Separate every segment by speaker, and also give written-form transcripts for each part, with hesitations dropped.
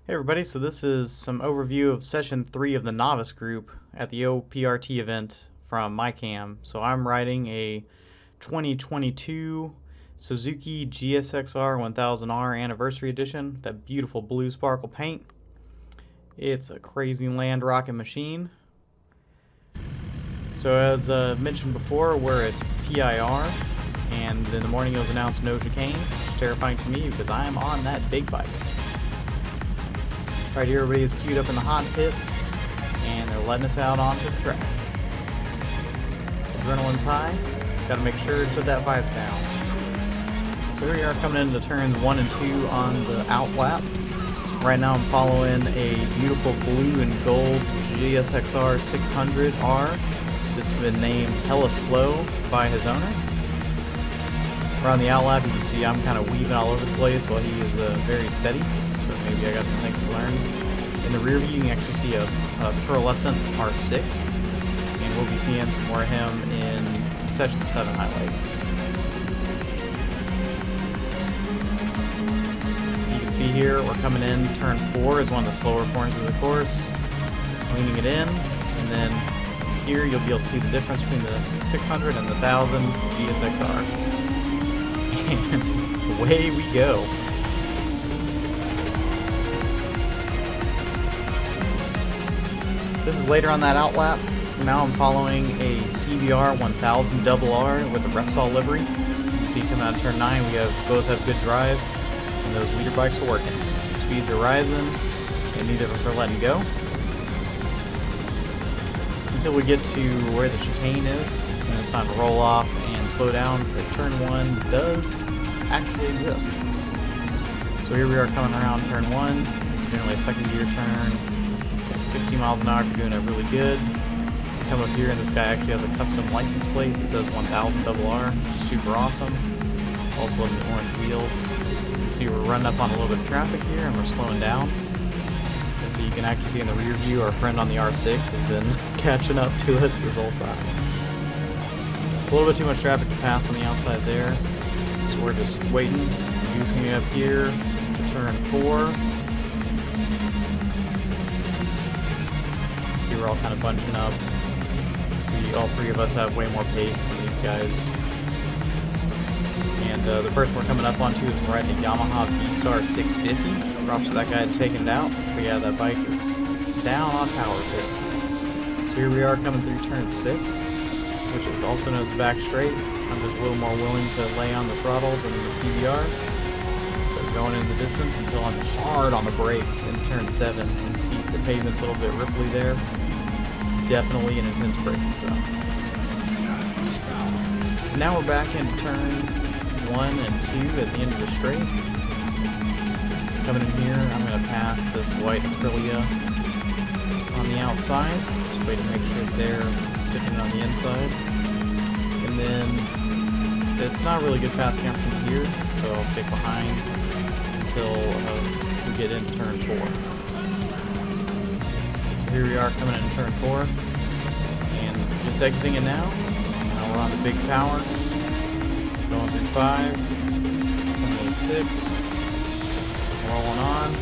Speaker 1: Hey everybody, so this is some overview of session 3 of the novice group at the OPRT event from MyCam. So I'm riding a 2022 Suzuki GSXR 1000R Anniversary Edition, that beautiful blue sparkle paint. It's a crazy land rocket machine. So as mentioned before, we're at PIR, and in the morning it was announced no chicane, which is terrifying to me because I am on that big bike. Right here, everybody is queued up in the hot pits, and they're letting us out onto the track. Adrenaline's high. Got to make sure to put that pipe down. So here we are coming into turns 1 and 2 on the out lap. Right now I'm following a beautiful blue and gold GSXR 600R that's been named Hella Slow by his owner. Around the out lap, you can see I'm kind of weaving all over the place while he is very steady. So maybe I got some things to learn. In the rear view, you can actually see a pearlescent R6, and we'll be seeing some more of him in session 7 highlights. You can see here we're coming in. Turn 4 is one of the slower corners of the course. Leaning it in, and then here you'll be able to see the difference between the 600 and the 1000 GSXR. And away we go. This is later on that outlap. Now I'm following a CBR 1000 RR with a Repsol livery. You can see coming out of turn 9, we both have good drive, and those leader bikes are working. The speeds are rising, and neither of us are letting go. Until we get to where the chicane is, and it's time to roll off and slow down, because turn 1 does actually exist. So here we are coming around turn 1. It's generally a second gear turn. 60 miles an hour if you're doing it really good. Come up here, and this guy actually has a custom license plate that says 1000 RR. Super awesome. Also in the orange wheels. You can see we're running up on a little bit of traffic here, and we're slowing down. And so you can actually see in the rear view our friend on the R6 has been catching up to us this whole time. A little bit too much traffic to pass on the outside there, so we're just waiting. Juicing up here to turn 4. We're all kind of bunching up. All three of us have way more pace than these guys. And the first we're coming up onto is we're riding a Yamaha V-Star 650. Props to that guy taking it out. But yeah, that bike is down on power pit. So here we are coming through turn 6, which is also known as back straight. I'm just a little more willing to lay on the throttle than the CBR. So going in the distance until I'm hard on the brakes in turn 7. And see the pavement's a little bit ripply there. Definitely an intense braking zone. Now we're back in turn 1 and 2 at the end of the straight. Coming in here, I'm going to pass this white Aprilia on the outside. Just wait to make sure they're sticking on the inside. And then it's not really good fast camera from here, so I'll stick behind until we get into turn 4. Here we are coming in turn 4, and just exiting it now. Now we're on the big power, going through 5, coming in 6, rolling on,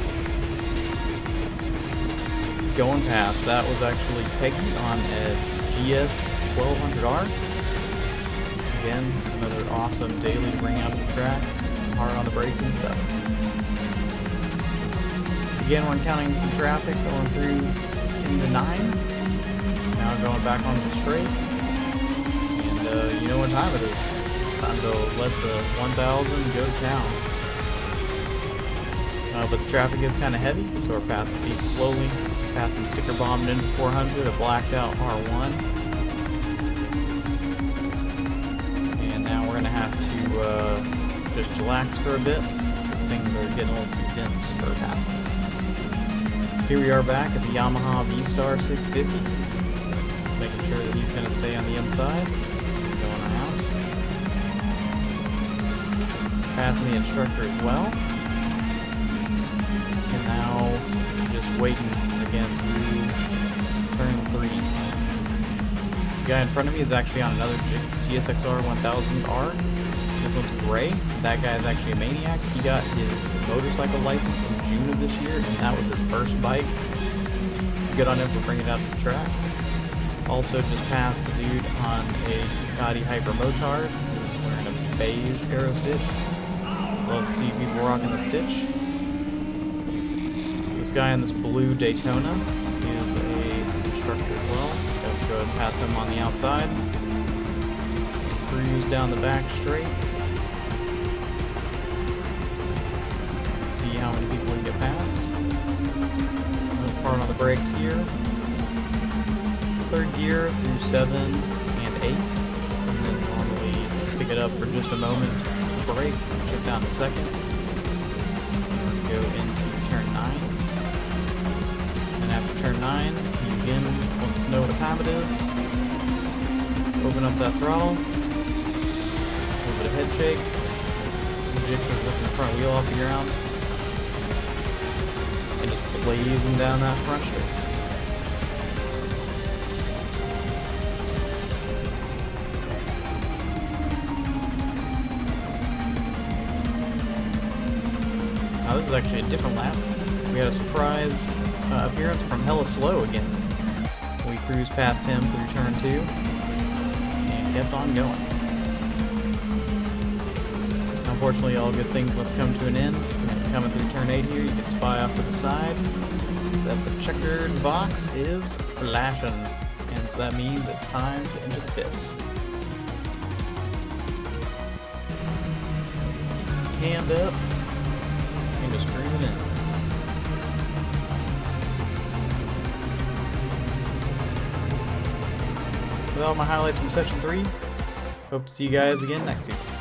Speaker 1: going past. That was actually Peggy on a GS 1200R. Again, another awesome daily to bring out to the track, hard on the brakes in 7. Again, we're encountering some traffic going through into 9. Now going back on the straight. And you know what time it is. It's time to let the 1000 go to town. But the traffic is kind of heavy, so we're passing people slowly. Passing sticker bombed into 400, a blacked out R1. And now we're going to have to just chillax for a bit. These things are getting a little too dense for passing. Here we are back at the Yamaha V-Star 650, making sure that he's going to stay on the inside, going around, passing the instructor as well, and now just waiting again through turn 3. The guy in front of me is actually on another GSXR 1000R. This one's gray. That guy's actually a maniac. He got his motorcycle license in June of this year, and that was his first bike. Good on him for bringing it out to the track. Also just passed a dude on a Ducati Hyper Motard who's wearing a beige Aero Stitch. Love to see people rocking the Stitch. This guy in this blue Daytona is a instructor as well. Gotta go and pass him on the outside. Cruise down the back straight. See how many people we can get past. Little part on the brakes here. Third gear through 7 and 8. And then normally pick it up for just a moment to brake. Get down to second. Go into turn 9. And after turn 9, you again want to know what time it is. Open up that throttle. A little bit of head shake. Jigsaw lifting the front wheel off the ground. And just blazing down that front straight. Now this is actually a different lap. We had a surprise appearance from Hella Slow again. We cruised past him through turn 2 and kept on going. Unfortunately, all good things must come to an end. And coming through turn 8 here, you can spy off to the side that the checkered box is flashing. And so that means it's time to enter the pits. Hand up. And just scream it in. With all my highlights from session 3, hope to see you guys again next season.